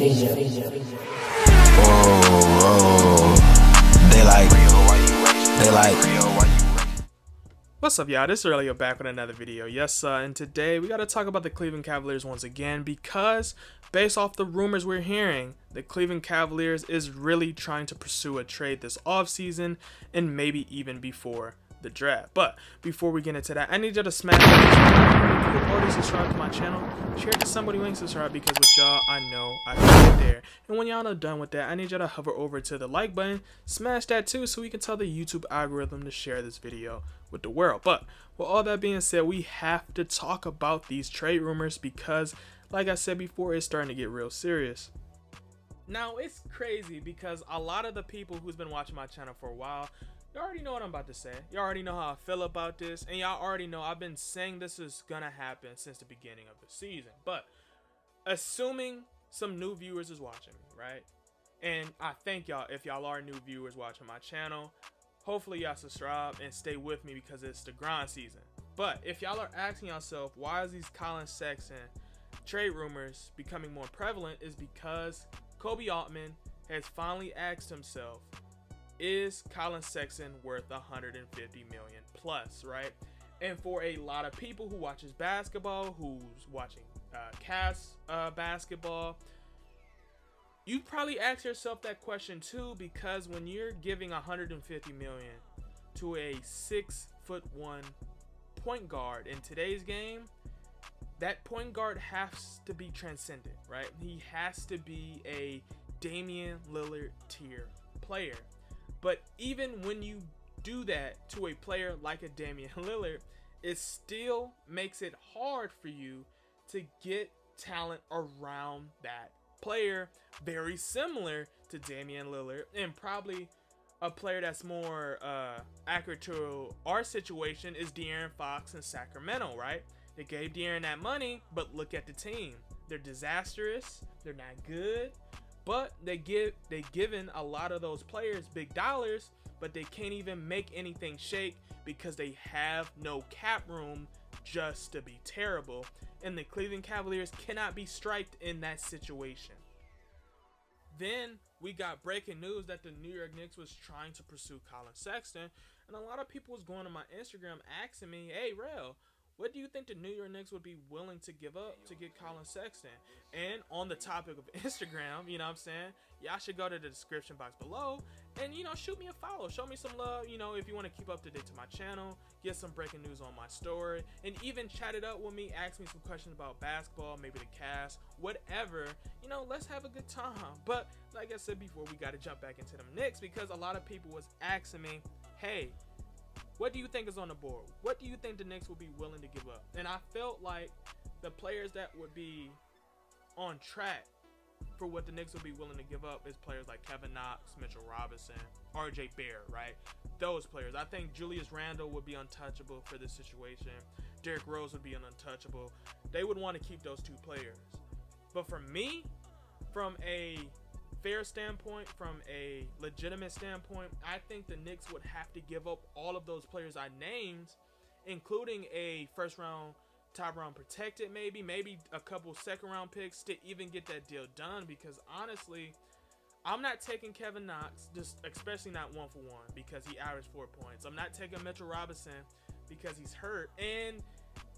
What's up, y'all? This is Relly back with another video. Yes, and today we got to talk about the Cleveland Cavaliers once again, because based off the rumors we're hearing, the Cleveland Cavaliers is really trying to pursue a trade this offseason and maybe even before the draft. But before we get into that, I need you to smash that. If you've already subscribed to my channel, share it to somebody who ain't subscribed, because with y'all, I know I can get there. And when y'all are done with that, I need y'all to hover over to the like button, smash that too, so we can tell the YouTube algorithm to share this video with the world. But with all that being said, we have to talk about these trade rumors, because like I said before, it's starting to get real serious. Now, it's crazy because a lot of the people who's been watching my channel for a while, you already know what I'm about to say. You already know how I feel about this, and y'all already know I've been saying this is gonna happen since the beginning of the season. But assuming some new viewers is watching me, right? And I thank y'all if y'all are new viewers watching my channel. Hopefully y'all subscribe and stay with me, because it's the grind season. But if y'all are asking yourself, why is these Collin Sexton trade rumors becoming more prevalent, is because Kobe Altman has finally asked himself, is Collin Sexton worth 150 million plus, right? And for a lot of people who watches basketball, who's watching Cavs basketball, you probably ask yourself that question too, because when you're giving 150 million to a 6'1" point guard in today's game, that point guard has to be transcendent, right? He has to be a Damian Lillard tier player. But even when you do that to a player like a Damian Lillard, it still makes it hard for you to get talent around that player, very similar to Damian Lillard, and probably a player that's more accurate to our situation is De'Aaron Fox in Sacramento, right? They gave De'Aaron that money, but look at the team. They're disastrous. They're not good. But they given a lot of those players big dollars, but they can't even make anything shake because they have no cap room just to be terrible. And the Cleveland Cavaliers cannot be striked in that situation. Then we got breaking news that the New York Knicks was trying to pursue Collin Sexton, and a lot of people was going to my Instagram asking me, hey, Rel, what do you think the New York Knicks would be willing to give up to get Collin Sexton? And on the topic of Instagram, you know what I'm saying, y'all should go to the description box below and, you know, shoot me a follow. Show me some love, you know, if you want to keep up to date to my channel, get some breaking news on my story, and even chat it up with me, ask me some questions about basketball, maybe the Cavs, whatever. You know, let's have a good time. But like I said before, we got to jump back into them Knicks, because a lot of people was asking me, hey, what do you think is on the board? What do you think the Knicks will be willing to give up? And I felt like the players that would be on track for what the Knicks would be willing to give up is players like Kevin Knox, Mitchell Robinson, RJ Barrett, right? Those players. I think Julius Randle would be untouchable for this situation. Derrick Rose would be an untouchable. They would want to keep those two players. But for me, from a fair standpoint, from a legitimate standpoint, I think the Knicks would have to give up all of those players I named, including a first round, top round protected, maybe a couple second round picks to even get that deal done. Because honestly, I'm not taking Kevin Knox, just especially not 1 for 1, because he averaged 4 points. I'm not taking Mitchell Robinson because he's hurt, and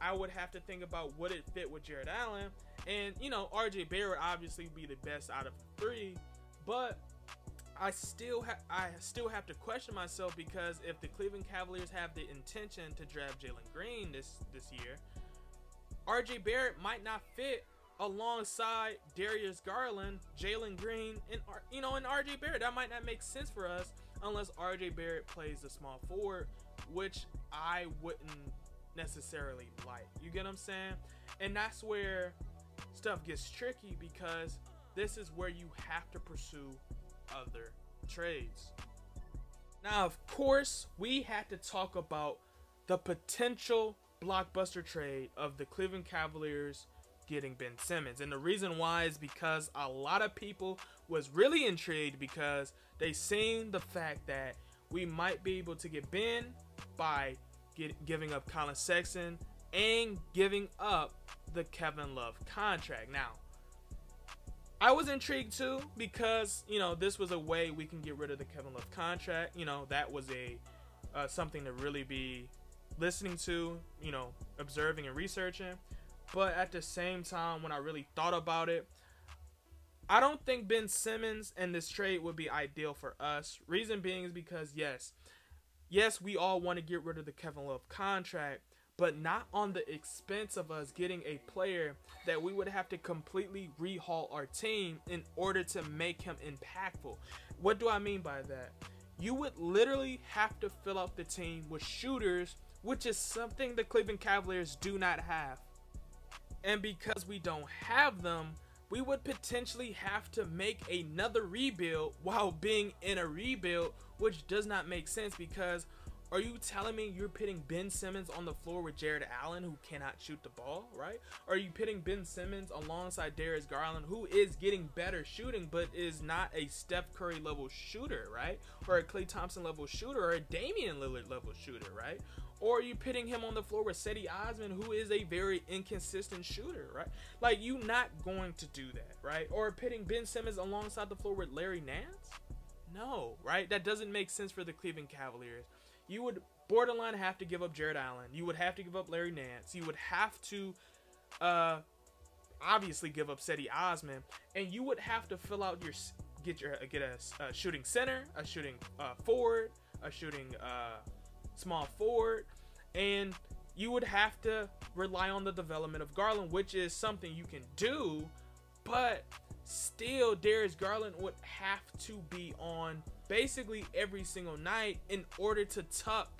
I would have to think about would it fit with Jared Allen. And you know, RJ Barrett obviously would be the best out of the three. But I still have to question myself, because if the Cleveland Cavaliers have the intention to draft Jalen Green this year, RJ Barrett might not fit alongside Darius Garland, Jalen Green, and RJ Barrett. That might not make sense for us unless RJ Barrett plays the small forward, which I wouldn't necessarily like. You get what I'm saying? And that's where stuff gets tricky, because this is where you have to pursue other trades. Now, of course, we had to talk about the potential blockbuster trade of the Cleveland Cavaliers getting Ben Simmons. And the reason why is because a lot of people was really intrigued, because they seen the fact that we might be able to get Ben by giving up Collin Sexton and giving up the Kevin Love contract. Now, I was intrigued too because, you know, this was a way we can get rid of the Kevin Love contract. You know, that was a something to really be listening to, you know, observing and researching. But at the same time, when I really thought about it, I don't think Ben Simmons and this trade would be ideal for us. Reason being is because, yes, we all want to get rid of the Kevin Love contract, but not on the expense of us getting a player that we would have to completely rehaul our team in order to make him impactful. What do I mean by that? You would literally have to fill out the team with shooters, which is something the Cleveland Cavaliers do not have. And because we don't have them, we would potentially have to make another rebuild while being in a rebuild, which does not make sense. Because are you telling me you're pitting Ben Simmons on the floor with Jared Allen, who cannot shoot the ball, right? Are you pitting Ben Simmons alongside Darius Garland, who is getting better shooting, but is not a Steph Curry level shooter, right? Or a Klay Thompson level shooter, or a Damian Lillard level shooter, right? Or are you pitting him on the floor with Cedi Osman, who is a very inconsistent shooter, right? Like, you're not going to do that, right? Or pitting Ben Simmons alongside the floor with Larry Nance? No, right? That doesn't make sense for the Cleveland Cavaliers. You would borderline have to give up Jared Allen. You would have to give up Larry Nance. You would have to obviously give up Cedi Osman, and you would have to fill out get a shooting center, a shooting forward, a shooting small forward, and you would have to rely on the development of Garland, which is something you can do, but still Darius Garland would have to be on basically every single night in order to tuck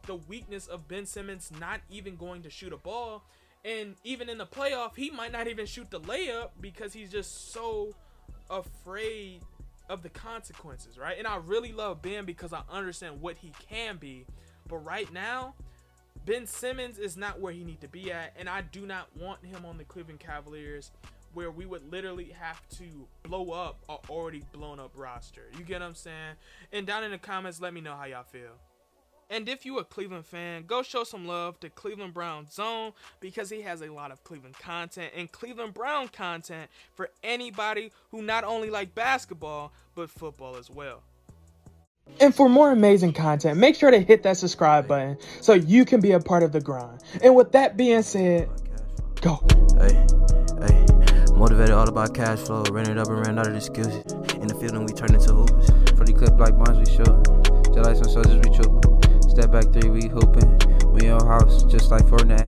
the weakness of Ben Simmons not even going to shoot a ball. And even in the playoff, he might not even shoot the layup because he's just so afraid of the consequences, right? And I really love Ben because I understand what he can be. But right now, Ben Simmons is not where he needs to be at. And I do not want him on the Cleveland Cavaliers, where we would literally have to blow up an already blown up roster. You get what I'm saying? And down in the comments, let me know how y'all feel. And if you a Cleveland fan, go show some love to CLEBrownZone because he has a lot of Cleveland content and Cleveland Brown content for anybody who not only like basketball, but football as well. And for more amazing content, make sure to hit that subscribe button so you can be a part of the grind. And with that being said, go. Hey. Motivated all about cash flow, ran it up and ran out of excuses. In the field and we turned into hoopers. For the clip like bonds we shoot. Just like some soldiers we trooping. Step back 3, we hooping. We in our house just like Fortnite.